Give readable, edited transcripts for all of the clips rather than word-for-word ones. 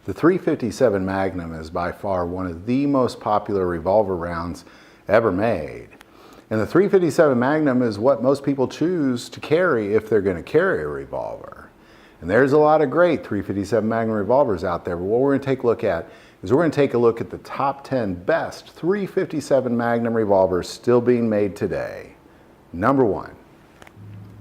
The .357 Magnum is by far one of the most popular revolver rounds ever made. And the .357 Magnum is what most people choose to carry if they're going to carry a revolver. And there's a lot of great .357 Magnum revolvers out there, but what we're going to take a look at is we're going to take a look at the top 10 best .357 Magnum revolvers still being made today. Number 1,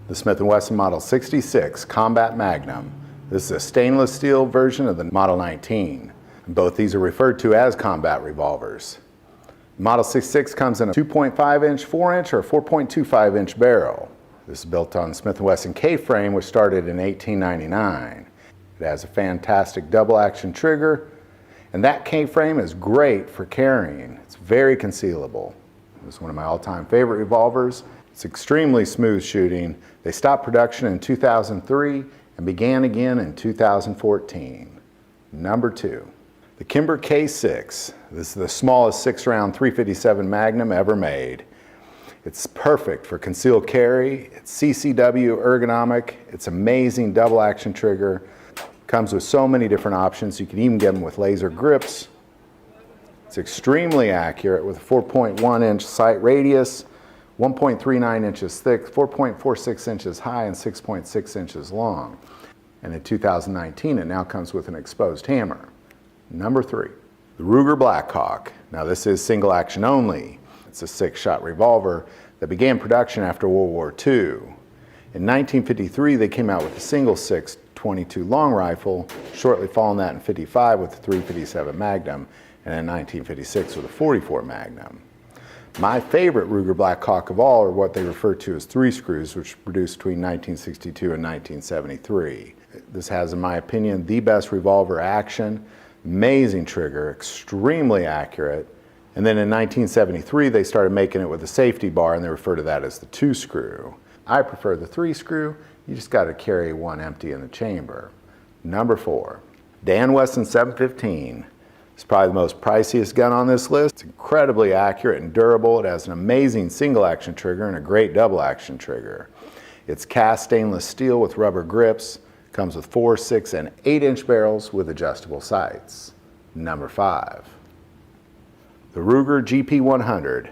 the Smith & Wesson Model 66 Combat Magnum. This is a stainless steel version of the Model 19. Both these are referred to as combat revolvers. Model 66 comes in a 2.5 inch, 4 inch, or 4.25 inch barrel. This is built on the Smith & Wesson K-frame, which started in 1899. It has a fantastic double action trigger, and that K-frame is great for carrying. It's very concealable. This is one of my all-time favorite revolvers. It's extremely smooth shooting. They stopped production in 2003 and began again in 2014. Number 2, the Kimber K6. This is the smallest 6-round .357 Magnum ever made. It's perfect for concealed carry. It's CCW ergonomic. It's amazing double action trigger. Comes with so many different options. You can even get them with laser grips. It's extremely accurate with a 4.1 inch sight radius, 1.39 inches thick, 4.46 inches high, and 6.6 inches long. And in 2019, it now comes with an exposed hammer. Number 3, the Ruger Blackhawk. Now this is single action only. It's a 6-shot revolver that began production after World War II. In 1953, they came out with a single 6.22 long rifle, shortly following that in 55 with the .357 Magnum, and in 1956 with a .44 Magnum. My favorite Ruger Blackhawk of all are what they refer to as 3 screws, which were produced between 1962 and 1973. This has, in my opinion, the best revolver action, amazing trigger, extremely accurate. And then in 1973, they started making it with a safety bar, and they refer to that as the 2 screw. I prefer the 3 screw. You just got to carry one empty in the chamber. Number 4, Dan Wesson 715. It's probably the most priciest gun on this list. It's incredibly accurate and durable. It has an amazing single action trigger and a great double action trigger. It's cast stainless steel with rubber grips. Comes with 4, 6, and 8 inch barrels with adjustable sights. Number 5, the Ruger GP100.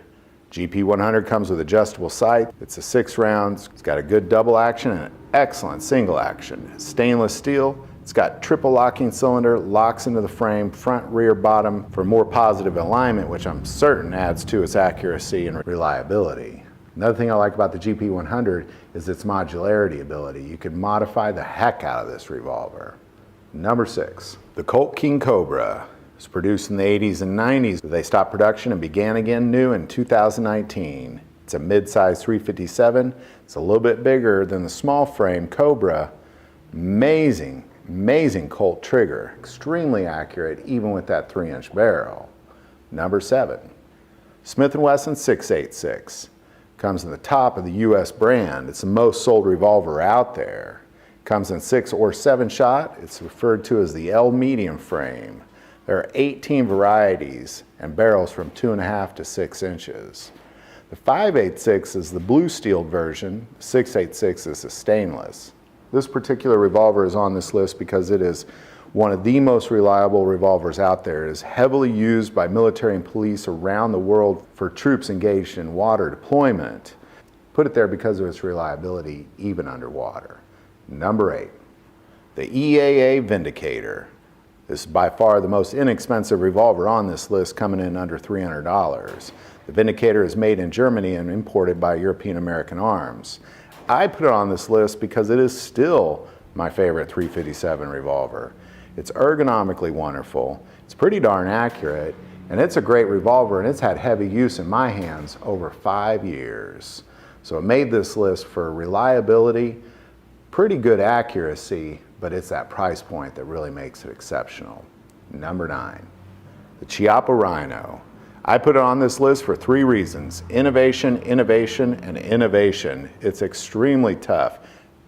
GP100 comes with adjustable sight. It's a 6 rounds. It's got a good double action and an excellent single action. It's stainless steel. It's got triple locking cylinder, locks into the frame, front, rear, bottom for more positive alignment, which I'm certain adds to its accuracy and reliability. Another thing I like about the GP100 is its modularity ability. You can modify the heck out of this revolver. Number 6, the Colt King Cobra. It was produced in the 80s and 90s. They stopped production and began again new in 2019. It's a mid-size .357. It's a little bit bigger than the small frame Cobra. Amazing Colt trigger, extremely accurate even with that 3 inch barrel. Number 7, Smith & Wesson 686. Comes in the top of the US brand. It's the most sold revolver out there. Comes in 6 or 7 shot. It's referred to as the L medium frame. There are 18 varieties and barrels from 2.5 to 6 inches. The 586 is the blue steel version. The 686 is the stainless. This particular revolver is on this list because it is one of the most reliable revolvers out there. It is heavily used by military and police around the world for troops engaged in water deployment. Put it there because of its reliability even underwater. Number 8, the EAA Vindicator. This is by far the most inexpensive revolver on this list, coming in under $300. The Vindicator is made in Germany and imported by European American Arms. I put it on this list because it is still my favorite .357 revolver. It's ergonomically wonderful, it's pretty darn accurate, and it's a great revolver, and it's had heavy use in my hands over 5 years. So it made this list for reliability, pretty good accuracy, but it's that price point that really makes it exceptional. Number 9, the Chiaa Rhino. I put it on this list for 3 reasons: innovation, innovation, and innovation. It's extremely tough,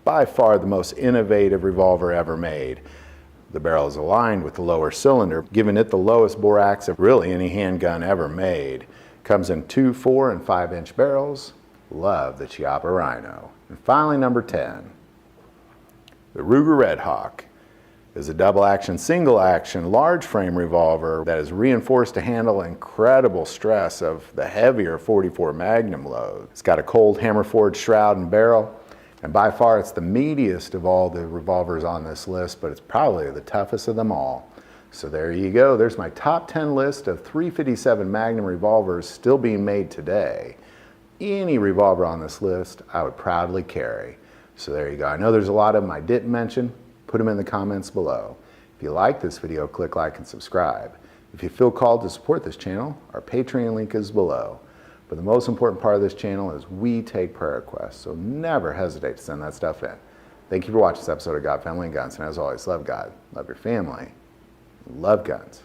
by far the most innovative revolver ever made. The barrel is aligned with the lower cylinder, giving it the lowest bore axe of really any handgun ever made. Comes in 2, 4, and 5 inch barrels. Love the Chiaa Rhino. And finally, number 10, the Ruger Red Hawk. is a double action, single action, large frame revolver that is reinforced to handle incredible stress of the heavier 44 Magnum load. It's got a Colt hammer forged shroud and barrel, and by far it's the meatiest of all the revolvers on this list, but it's probably the toughest of them all. So there you go, there's my top 10 list of 357 Magnum revolvers still being made today. Any revolver on this list I would proudly carry. So there you go. I know there's a lot of them I didn't mention. Put them in the comments below. If you like this video, click like and subscribe. If you feel called to support this channel, our Patreon link is below. But the most important part of this channel is we take prayer requests, so never hesitate to send that stuff in. Thank you for watching this episode of God, Family, and Guns. And as always, love God, love your family, love guns.